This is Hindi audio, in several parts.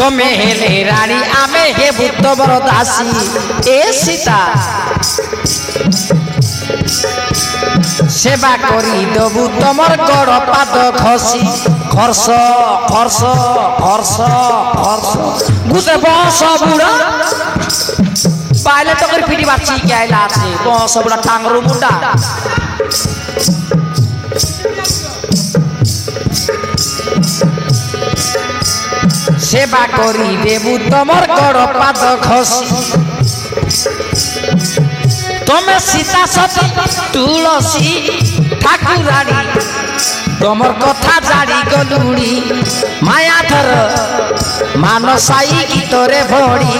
তুমি হেলে রানী আমি হে বুদ্ধ বড় দাসী এ সীতা সেবা করি দেবু তোমার গড় পাদ খসি খরস খরস খরস খরস বুঝে বস বুড়া পাইলে তো করে পিটি বাচ্চি গাইলা আছে বস বুড়া টাঙ্গরু মুন্ডা সেবা করি দেবু তোমার গড় পাদ খসি তুমি সীতা সতী তুলসী ঠাকুরানী তোমার কথা জাড়ি গলুড়ি মায়াধর মানসাই গীতরে ভরি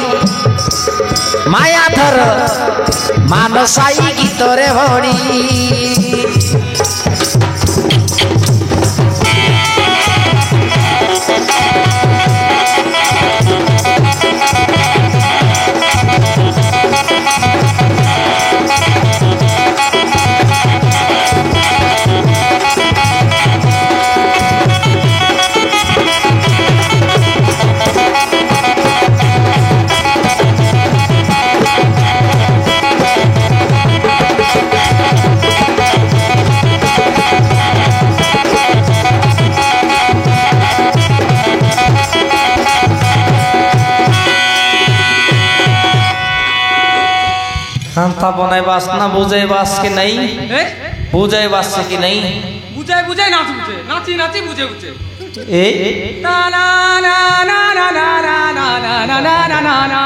মায়াধর মানসাই গীতরে ভরি खानता बनाए बास ना बुझे बास के नहीं बुझे बास की नहीं बुझे बुझे नाची बुझे नाची नाची बुझे बुझे ए ना ना ना ना ना ना ना ना ना ना ना ना ना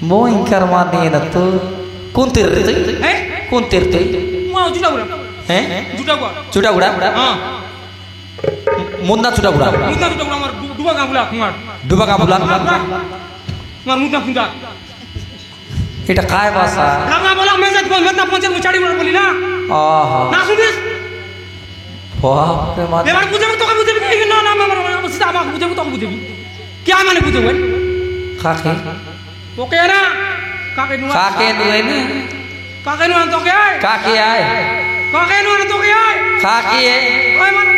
वो इंकर माने न तो कौन तीरते कौन तीरते माँ जुटा बुरा हैं जुटा बुरा हाँ मुन्ना जुटा बुरा मार डुबा का बुला मार मार मुन्ना खुंदा এটা काय भाषा रंगा बोला मैं जब मैं पंचायत मुचाड़ी बोल बोली ना आहा ना सुनिस बाप रे मां मैं बार पूछे तो पूछे कि ना ना मैं सीधा बात पूछे तो पूछे क्या माने पूछे वो काके ओके ना काके नु ने काके नु तो क्या काके आए काके नु तो क्या काके ओए मन